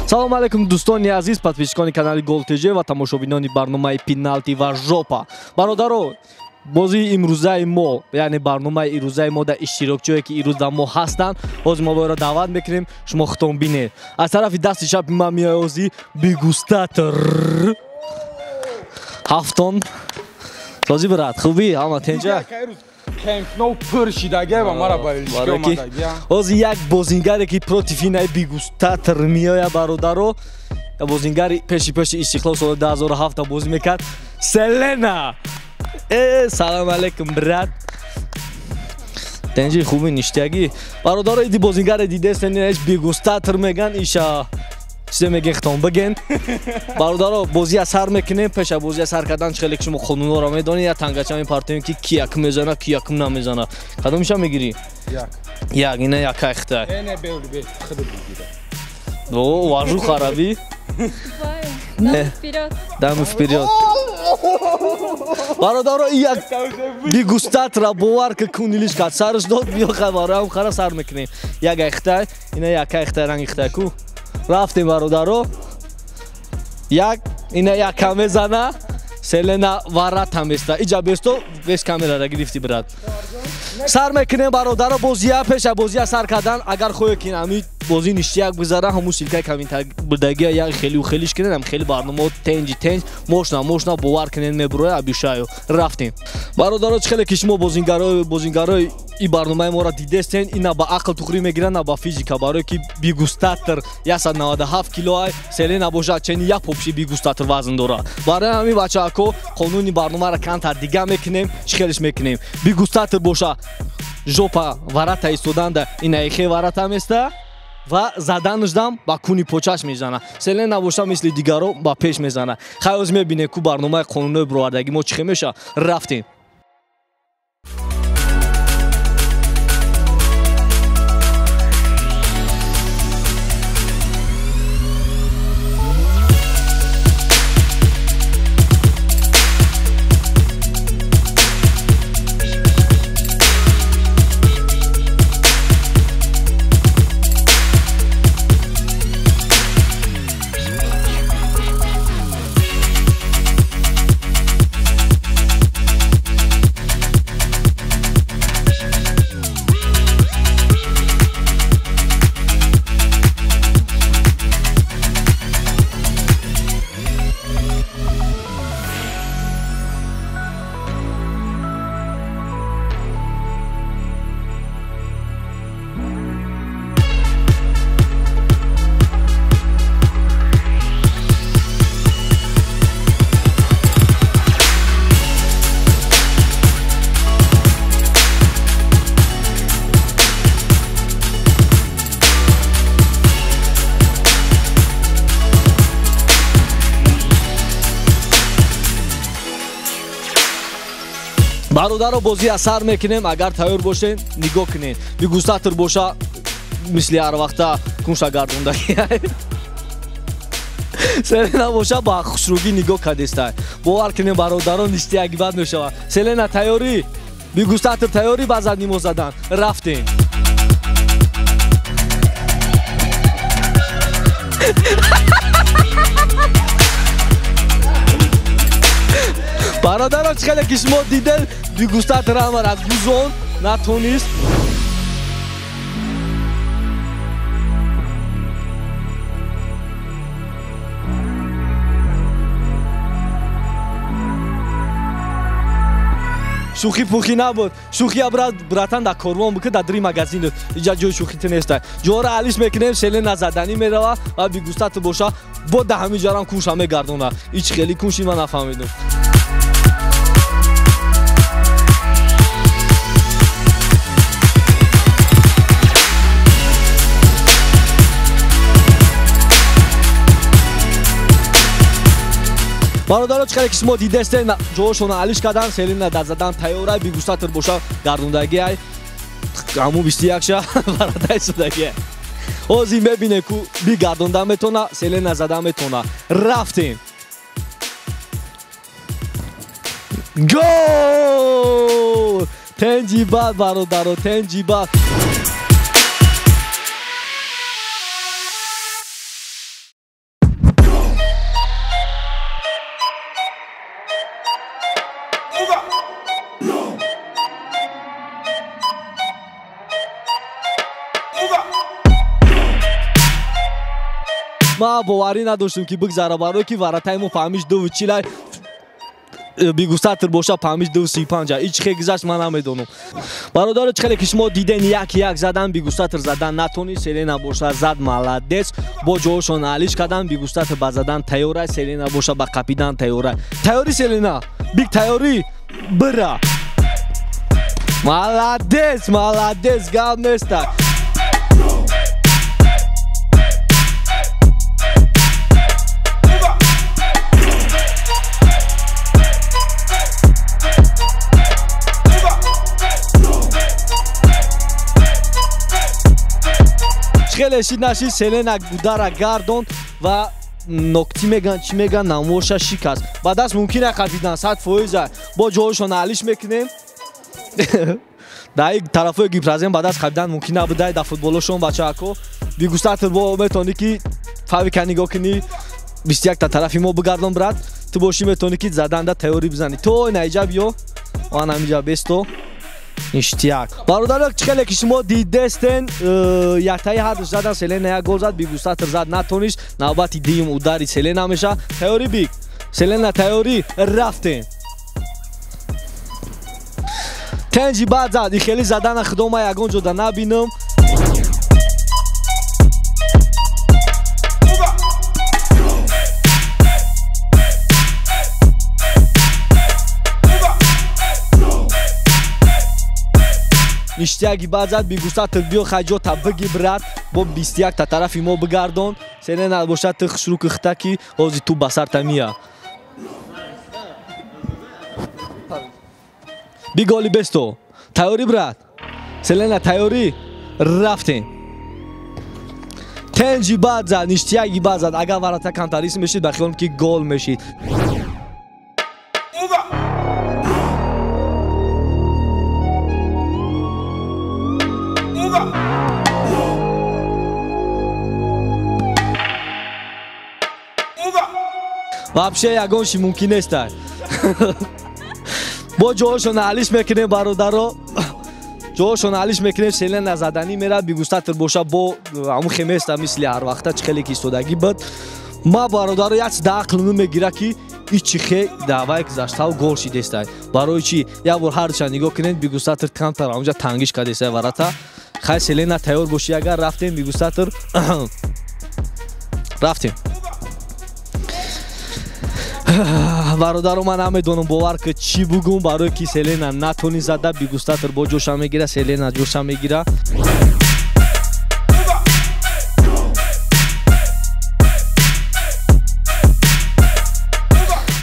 салом алейкум дӯстони азиз, подписчикони канали GolTG ва тамошобинони барномаи пеналти ва жопа. бародаро, бозии имрӯзаи мо, яъне барномаи ирӯзаи мо дар иштирокчие ки ирӯз дар мо ҳастанд, ҳозир мо бояро даъват мекунем, шумо хитон бинед. Аз тарафи дасти чапи ман меояд ҳозир дегустатор ҳафтон. Созӣ брат, хубӣ? Ҳама тенҷа? ҳозир як бозингаре ки против инаи дегустатор меояд бародаро, бозингари пеши Истиқлол соли 2007 бозӣ мекард. Селена. Салом алейкум брат. Тенҷи хубӣ ништагӣ. Бародаро иди бозингаре дидестен, иш дегустатор меган, иша чизе мегин хитон бигин. бародаро, бозия сар мекунем. Пеша бозия сар кардан хеле ки шумо қонунҳоро медонед, я тангача мепартоем ки ки як мезана, ки як намезана. Кадомиша мегирӣ? Як, ина яка ихта. О, важу хараби? Дам вперед. бародаро, як дегустатора бовар ки кунилиш кард. Сарш дод, биё хабарам хара сар мекунем. Як ихта, ина яка ихта, ранг ихта ку. рафтем бародаро. Як, ина яка мезана. Селена варат ҳам еста. Иҷа бесто, вес камерара гирифти брат. Сар мекунем бародаро, бозия пеша бозия сар кардан, агар хоҳе ки ами бозӣ ништияк бизара, ҳамун силкаи комментар бурдагия як хели хелиш кунед, ам хели барнома тенҷ мошна бовар кунед мебуроя абишаю. Рафтем. бародаро, чӣ хеле ки шумо бозингарои и барномаи моро дидестен, ина ба ақл тухрӣ мегиранд, на ба физика, барое ки дегустатор 197 килоай, Селена бошад чени як попши дегустатор вазн дорад. барои ҳамин бачаҳако қонуни барномаро кантар дига мекунем, чӣ хелиш мекунем. Дегустатор боша жопа варата истоданда, ина ихе варата места ва заданашдам ба куни почаш мезана. Селена боша мисли дигаро ба пеш мезана. Хай ҳозир мебинем ку барномаи қонунҳои бировардаги мо чӣ хел меша. Рафтем. бародаро, бозия сар мекунем, агар тайёр бошен нигоҳ кунед. Дегустатор боша мисли ҳар вақта кунша гардондаги. Селена боша ба хушругӣ нигоҳ кардестай. бовар кунем бародаро, ништияги бад мешавад. Селена тайёрӣ? Дегустатор тайёрӣ ба заднимо задан? Рафтем. бародаро, чӣ хеле ки шумо дидед, дегустатора ҳамара гузон натонист. шӯхӣ пӯхӣ набуд. шӯхия братан дар корвон букӣ, дар дри магазин дод. иҷа ҷои шӯхите неста. ҷоро алиш мекунем, Селена заданӣ мерава ва дегустатор боша бо да ҳамин ҷарам кунша мегардонад. ич хели кунши ман нафаҳмидум. бародаро, чӣ хеле ки шумо дидестен, ҷоҳошона алиш кардан, Селена дар задан тайёра, дегустатор боша гардондагиай, ҳамун 21 ша варадаи судагиай. ҳозир мебинем ку бигардонда метона, Селена зада метона. Рафтем. гол! Тенҷи бад бародаро, тенҷи бад. ما باوری نداشتم که بگذره برای که وراتای ما فهمیش 2.40 بیگوستر باشه فهمیش 2.35 هیچ خیلی گذشت من نمیدونم برادر چخیلی که شما دیدن یک زدن بیگوستر زدن نتونی سلینا باشه زد مالدس با جوشون علیش کردن بیگوستر با زدن تیوره سلینا باشه با کپیدن تیوری سلینا بیگ تیوری برا مالدس گام نیسته خیلی شید نشید سلینا گودارا گردون و نکتی میگن چی میگن نموشه شکست بعد از ممکنه کپیدن 100% با جوشون علیش میکنیم در یک طرفای گیپرازیم بعد از کپیدن ممکنه بوده در فوتبالشون بچه اکو بیگوستر با میتونی که فاوی کنی گو کنی 21 تا طرفی ما بگردون برات تو باشی میتونی که زدن در تئوری بزنی تو اینجا بیو آن همینجا بیستو اشتیاق برادر خیلی که شما دیدستن یک تایی هر زدن سلینا یک گل زد بیگوستر زد نتونیش نوبتی دیم اوداری سلینا میشه تئوری بیگ سلینا تئوری رفتن تنجی بعد زد این خیلی زدن خدام یکون جدا نبینم اشتیاقی بعد زد بیگوستر بیو خجو تا بگی برات با 21 تا طرفی ما بگردون سلینا باشه تخشرو کختکی اوزی تو بسر تمیا بیگولی بستو تیوری برات سلینا تیوری رفتین تنجی بعد زد اشتیاقی بعد زد اگر وراتا کانتاریس میشید بخیالم که گل میشید вообще ягонши мумкин нест бо ҷоҳошон ҳалиш мекунем бародаро ҷоҳошон ҳалиш мекунем селена заданӣ мерад бигустатр боша бо ҳамун хеместа мисли ҳар вақта чихеле ки истодагӣ буд ма бародаро як чиз дар ақлим мегира ки и чихе давай гузаштао гол шидестай барои чи як бор ҳарча нигоҳ кунед бигустатр камтар онҷа тангиш кардестай варата хай селена тайёр боши агар рафтем бигустатр рафтем бародаро ман намедонам бовар ки чӣ бугум барое ки селена натони зада бигустатр бо ҷоша мегира селена ҷоша мегира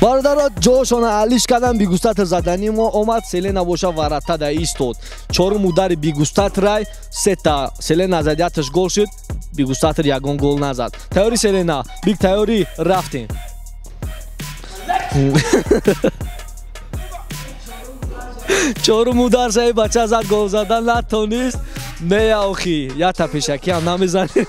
бародаро ҷошона алиш кардан бигустатр задани мо омад селена боша варата да истод чорум удари бигустатрай сета селена зад яташ гол шуд бигустатр ягон гол назад тайёри селена биг тайёри рафтем чорум удар саи бача зад гол задан натонист не охи ята пешаки ҳам намезанем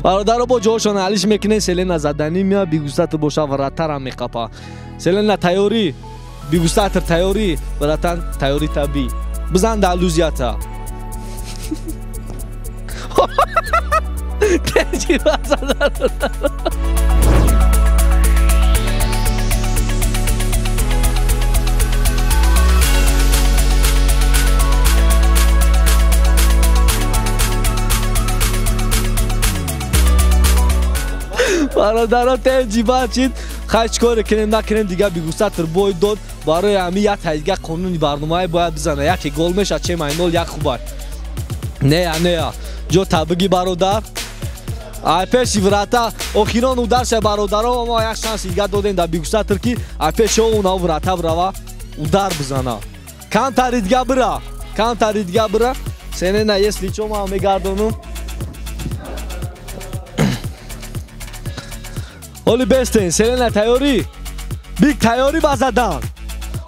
бародаро бо ҷоҳошон ҳалиш мекунем селена задани меа бигустатр боша варатарам меқапа селена тайёрӣ бигустатр тайёрӣ варатан тайёрӣ табӣ бизан дар лузята бародаро теҷиба чид хай чикоре кунем накунем дига бигустатр бой дод барои ҳами як таҷига қонуни барномаи бояд бизана яке гол меша чемайнол як хубар нея ҷо табиги бародар ай пеши врата охирон ударша бародаро мо як шанс дига додем дар бигустатр ки ай пеши уна врата брава удар бизана камтари дига бира сенена если чо ма мегардонум оли бестен селена тайёрӣ биг тайёрӣ ба задан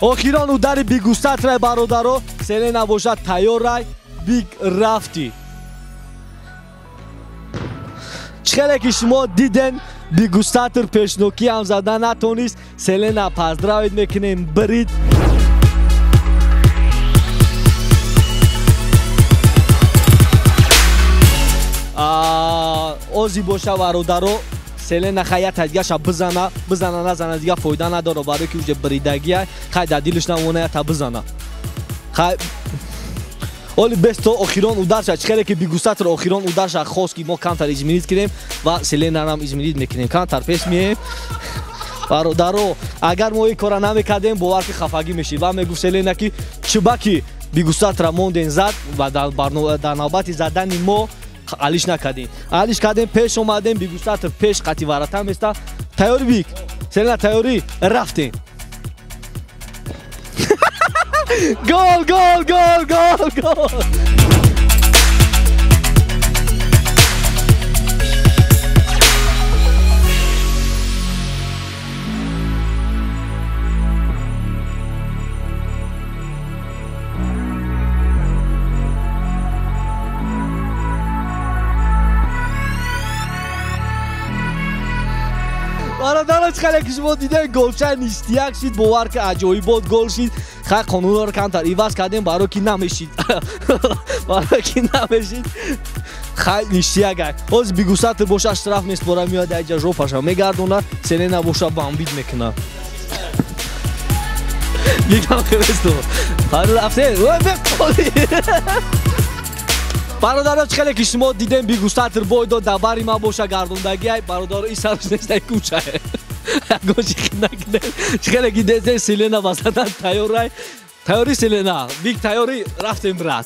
охирон удари бигустатрай бародаро селена бошад тайёрай биг рафтӣ чихеле ки шумо диден Дегустатор пешноки ҳам зада натонист. Селена поздравит мекунем. Брид. Ози боша бародаро. Селена хая тадгаша бизана назана дига фоида надоро барои ки уже бридагия хай дар дилш намоная та бизана. Хай оли бесто охирон ударша чхеле ки дегустатор охирон ударша хос ки мо камтар измирид кунем ва Селена рам измирид мекунем. Камтар пеш мием. Бародаро агар мо ин кора намекардем бовар ки хафагӣ мешӣ ва мегуфт Селена ки чӯбаки дегустатора монден зад ва дар навбати задани мо алиш накардем. Алиш кардем пеш омадем дегустатор пеш қати варата места. Тайёр бик. Селена тайёрӣ рафтем. Гол гол гол гол гол. бародароч хеле ки шумо дидем голча ништияк шид бовар ки аҷоибот гол шид хай қонунҳоро камтар иваз кардем барои ки намешид хай ништияк ай ҳозир дегустатор боша штраф меспора меояд аҷа жопаша мегардонад Селена боша бамбид мекунад бигам хевесто рафтем бародароч хеле ки шумо дидем дегустатор бой дод дар бари ман боша гардондагиай бародаро ин сараш нестай кучае ягон хеле ки дезем Селена ба задан тайёрай тайёрӣ Селена бик тайёрӣ рафтем брат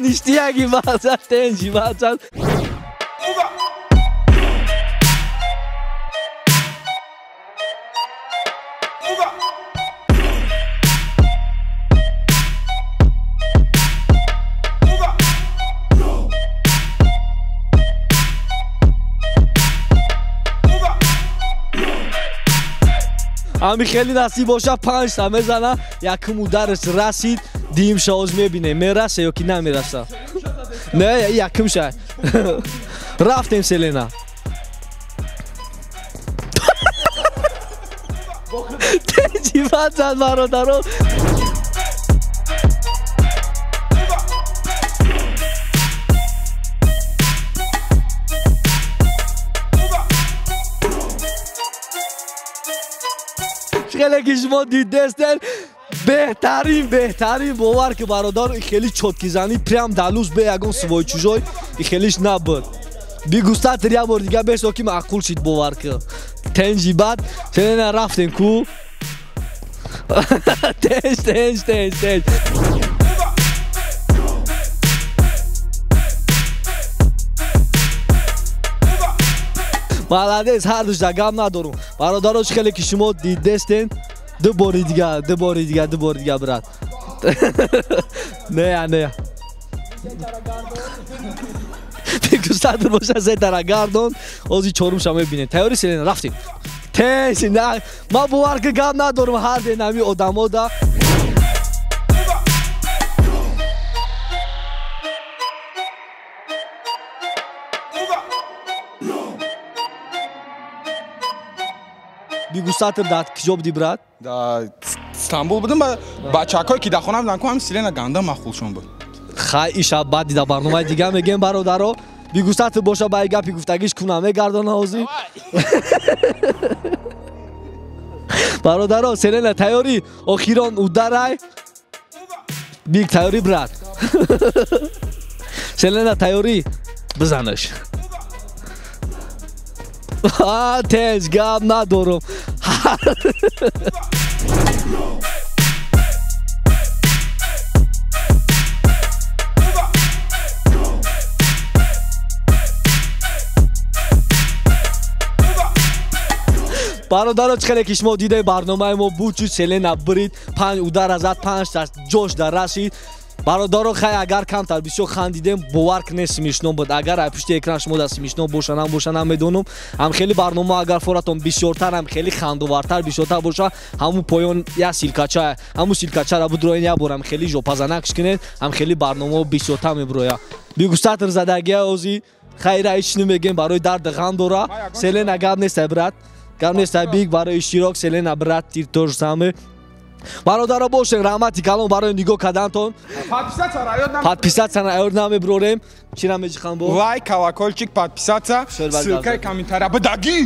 ништияги базад тенҷи базад ами хеле насиб боша 5 та мезана якум удараш расид дим шоз мебинем мераса ё ки намераса не якум ша рафтем Селена тенҷи базад бародаро хеле ки шумо дидестен беҳтарин бовар ки бародар хеле чоткизанӣ прям далуз бе ягон сувои чужой хелиш набуд дегустатор як бор дига бесо ки маъқул шид бовар ки тенҷи бад Селена рафтем ку тенҷ маладес ҳар душта гап надорум бародароч хеле ки шумо дидестен ду бори дига брат не дегустатор боша се тарагардон ҳозир чорумша мебинем тайёрӣ Селена рафтем тенҷ ман бовар ки гап надорум ҳар ден ҳами одамота дегустатор дар киҷо будӣ брат дар Стамбул будем бачакҳое ки дар хона буданд ҳам Селена ганда махулшон буд хай иша бад дар барномаи дига мегем бародаро дегустатор боша ба гапи гуфтагиш куна мегардона ҳозир бародаро Селена тайёрӣ охирон ударай бик тайёрӣ брат Селена тайёрӣ бизанаш тенҷ гап надорум бародароч хеле ки шумо дидем барномаи мо буд чуд Селена брид 5 удар азад 5 та ҷош дар расид бародаро хай агар камтар бисёр хандидем бовар кунед смешно буд агар ай пушти экран шумо да смешно бошанам намедонам ҳам хеле барнома агар форатон бисёртар ҳам хеле хандовартар бисёртар боша ҳамун поён я силкача ҳамун силкачара будроен я борам хеле жопазана кишкунед ҳам хеле барнома бисёртар меброя бигустатр задагия ози хайра ҳеч намегем барои дарди ғам дора селена гап нестай брат гап нестай биг барои иштирок селена брат тир тож саме бародаро бошен раҳмати калом барои нигоҳ кардантон подписатсияна ёд намеброрем чӣ намеҷихан бо лайк колокольчик подписатсия ссилкаи комментария будагӣ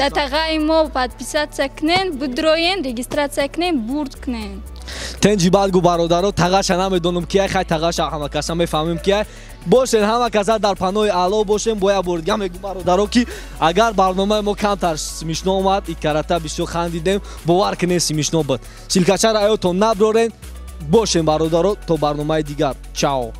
датағаи мо подписатсия кунен будроен регистратсия кунен бурд кунен тенҷи бадгу бародаро тағаша намедонам кия хай тағаша ҳама каса мефаҳмем кия бошен ҳама каса дар паноҳи аъло бошен боя бордига мегӯ бародаро ки агар барномаи мо камтар смешно омад икарата бисёр хандидем бовар кунед смешно буд силкачара аётон наброрен бошен бародаро то барномаи дигар чао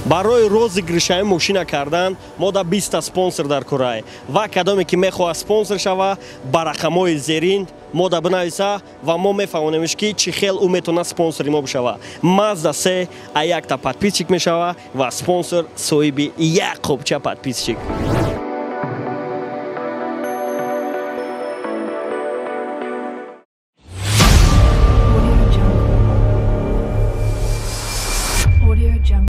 барои розыгрышаи мошина кардан мо да 20 спонсор дар кораи ва кадоме ки мехоҳад спонсор шава ба рақамҳои зерин мо да бинависа ва мо мефаҳмонемш ки чӣ хел ӯ метавона спонсори мо бишава Mazda 3 а якта подписчик мешава ва спонсор соҳиби як қопча подписчик